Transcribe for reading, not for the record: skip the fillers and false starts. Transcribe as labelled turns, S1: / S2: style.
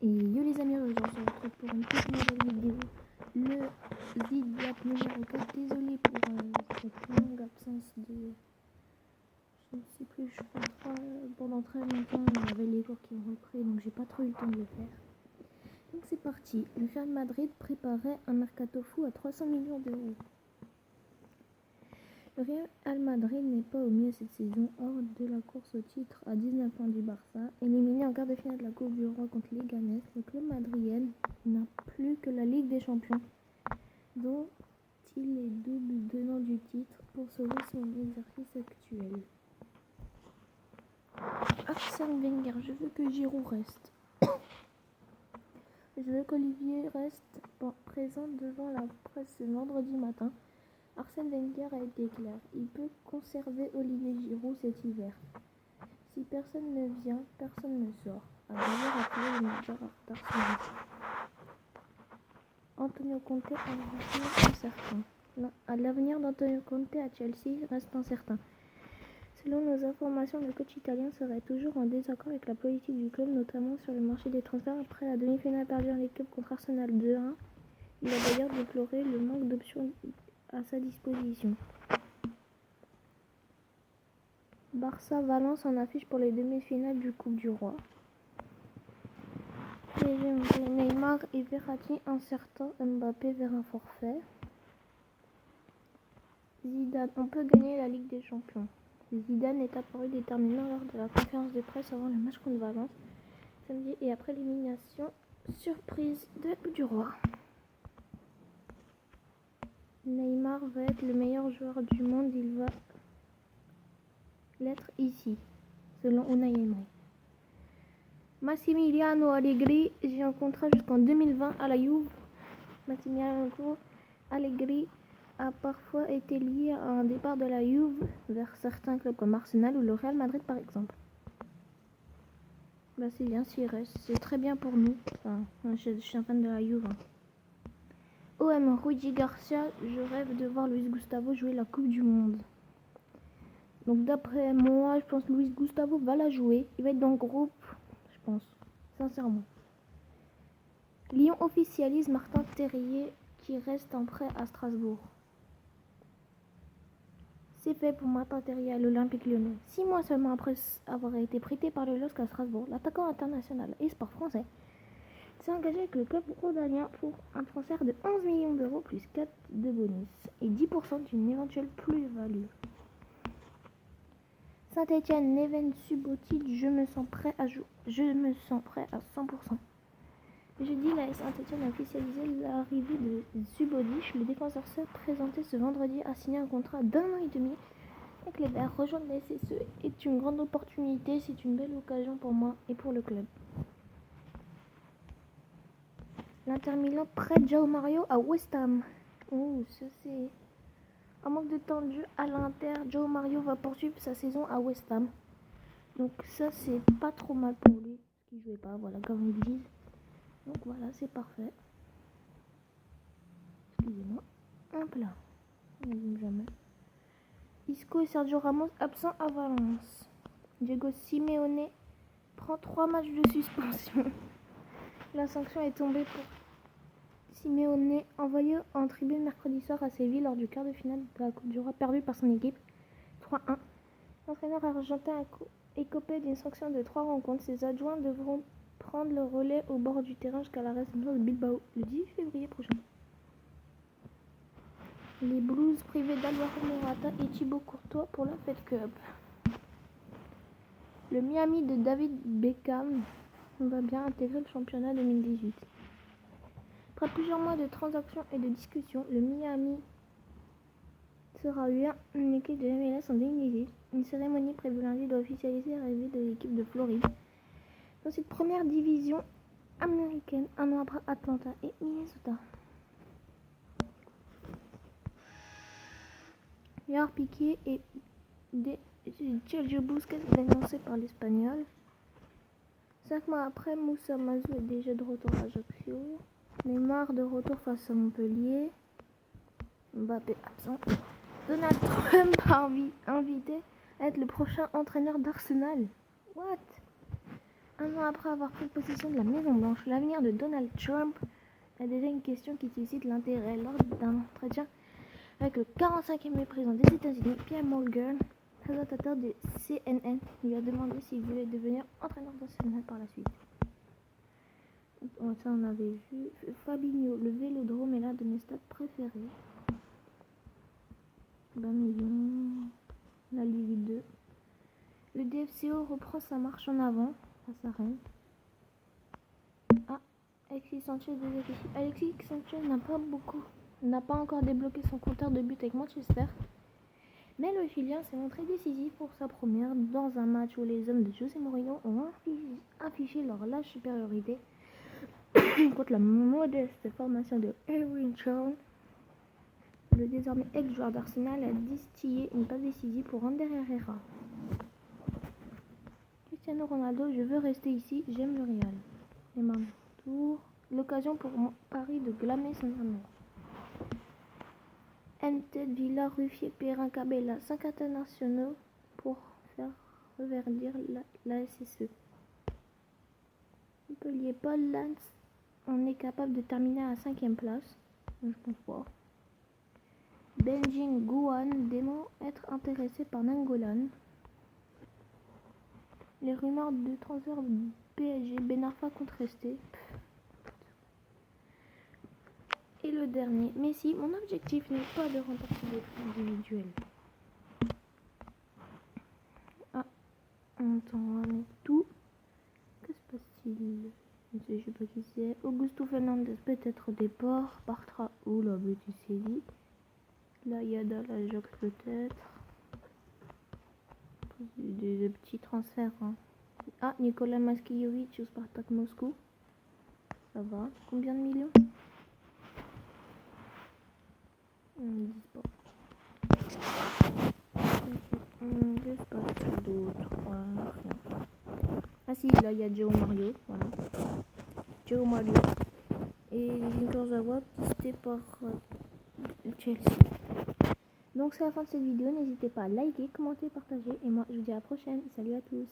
S1: Et yo les amis, aujourd'hui on se retrouve pour une toute nouvelle vidéo. Le Zidiap numéro 4, désolé pour cette longue absence de... Je ne sais plus, je crois pendant très longtemps il y avait les cours qui ont repris, donc j'ai pas trop eu le temps de le faire. Donc c'est parti, le Real Madrid préparait un mercato fou à 300 millions d'euros. Le Real Madrid n'est pas au mieux cette saison, hors de la course au titre à 19 points du Barça. Éliminé en quart de finale de la Coupe du Roi contre Leganés, le club madrilène n'a plus que la Ligue des Champions, dont il est double tenant du titre pour sauver son exercice actuel. Arsène Wenger, je veux que Giroud reste. Je veux qu'Olivier reste présent devant la presse ce vendredi matin. Arsène Wenger a été clair, il peut conserver Olivier Giroud cet hiver. Si personne ne vient, personne ne sort, a d'ailleurs appelé le manager d'Arsenal. Antonio Conte a l'avenir incertain. L'avenir d'Antonio Conte à Chelsea reste incertain. Selon nos informations, le coach italien serait toujours en désaccord avec la politique du club, notamment sur le marché des transferts après la demi-finale perdue en équipe contre Arsenal 2-1. Il a d'ailleurs déploré le manque d'options à sa disposition. Barça-Valence en affiche pour les demi-finales du Coupe du Roi. Neymar et Verratti incertains, Mbappé vers un forfait. Zidane, on peut gagner la Ligue des Champions. Zidane est apparu déterminant lors de la conférence de presse avant le match contre Valence samedi et après l'élimination surprise de la Coupe du Roi. Neymar va être le meilleur joueur du monde, il va l'être ici, selon Unai Emery. Massimiliano Allegri, j'ai un contrat jusqu'en 2020 à la Juve. Massimiliano Allegri a parfois été lié à un départ de la Juve vers certains clubs comme Arsenal ou le Real Madrid par exemple. Bah c'est bien s'il reste, c'est très bien pour nous. Enfin, je suis un fan de la Juve. OM Rudi Garcia, je rêve de voir Luis Gustavo jouer la Coupe du Monde. Donc d'après moi, je pense que Luis Gustavo va la jouer. Il va être dans le groupe, je pense, sincèrement. Lyon officialise Martin Terrier qui reste en prêt à Strasbourg. C'est fait pour Martin Terrier à l'Olympique Lyonnais. 6 mois seulement après avoir été prêté par le LOSC à Strasbourg, l'attaquant international et sport français s'est engagé avec le club rhodanien pour un transfert de 11 millions d'euros plus 4 de bonus et 10% d'une éventuelle plus-value. Saint-Etienne, Neven Subotic, je me sens prêt à 100%. Jeudi, la Saint-Etienne a officialisé l'arrivée de Subotic. Le défenseur serbe présenté ce vendredi a signé un contrat d'1 an et demi avec les Verts. Rejoindre la SSE est une grande opportunité, c'est une belle occasion pour moi et pour le club. L'Inter Milan prête João Mario à West Ham. Oh, ça c'est... En manque de temps de jeu à l'Inter, João Mario va poursuivre sa saison à West Ham. Donc ça c'est pas trop mal pour lui, parce qu'il jouait pas, voilà, comme ils disent. Donc voilà, c'est parfait. Excusez-moi. Hop là. Jamais. Isco et Sergio Ramos absents à Valence. Diego Simeone prend 3 matchs de suspension. La sanction est tombée pour Simeone, envoyé en tribune mercredi soir à Séville lors du quart de finale de la Coupe du Roi perdu par son équipe 3-1. L'entraîneur argentin a écopé d'une sanction de 3 rencontres. Ses adjoints devront prendre le relais au bord du terrain jusqu'à la réception de Bilbao le 10 février prochain. Les Blues privés d'Alvaro Morata et Thibaut Courtois pour la Fed Cup. Le Miami de David Beckham va bien intégrer le championnat 2018. Après plusieurs mois de transactions et de discussions, le Miami sera une équipe de MLS en 2018. Une cérémonie prévue lundi doit officialiser l'arrivée de l'équipe de Floride dans cette première division américaine, un an après Atlanta et Minnesota. Gerard Piqué et Sergio Busquets dénoncés par l'Espagnol. 5 mois après, Moussa Mazou est déjà de retour à Ajaccio. Neymar de retour face à Montpellier. Mbappé absent. Donald Trump a invité à être le prochain entraîneur d'Arsenal. What? 1 an après avoir pris possession de la Maison Blanche, l'avenir de Donald Trump est déjà une question qui suscite l'intérêt. Lors d'un entretien avec le 45e président des États-Unis, Pierre Morgan, présentateur de CNN, lui a demandé s'il voulait devenir entraîneur national par la suite. Oh, ça on avait vu. Fabinho, le Vélodrome est l'un de mes stades préférés. 20 millions. La Ligue 2. Le DFCO reprend sa marche en avant. Ça s'arrête. Ah, Alexis Sanchez désaffiché. Alexis Sanchez n'a pas encore débloqué son compteur de but avec Manchester. Mais le Chilien s'est montré décisif pour sa première dans un match où les hommes de José Mourinho ont affiché leur large supériorité contre la modeste formation de Erwin Shawn. Le désormais ex-joueur d'Arsenal a distillé une passe décisive pour Ander Herrera. Cristiano Ronaldo, je veux rester ici, j'aime le Real. Et maintenant, tour. L'occasion pour Paris de glamer son amour. Nted, Villa, Ruffier, Perrin, Cabella, 5 internationaux pour faire reverdir la SSE. Montpellier, Paul Lance, on est capable de terminer à la 5e place. Je pense pas. Benjing Guan dément être intéressé par Nangolan. Les rumeurs de transfert du PSG, Ben Arfa contesté. Et le dernier, Messi, mon objectif n'est pas de remporter des prix individuels. Ah, on est tout. Que se passe-t-il? Je sais pas qui c'est. Augusto Fernandez, peut-être départ. Bartra ou la Beticelli. Là, Yada, la Jox peut-être. Des petits transferts. Hein. Ah, Nicolas Maskiewicz au Spartak Moscou. Ça va. Combien de millions? On ne dit pas. Qu'est-ce pas d'autre? Ah si, là il y a Joe Mario. Voilà. Joe Mario. Et Kurzawa pisté par Chelsea. Donc c'est la fin de cette vidéo. N'hésitez pas à liker, commenter, partager. Et moi je vous dis à la prochaine. Salut à tous.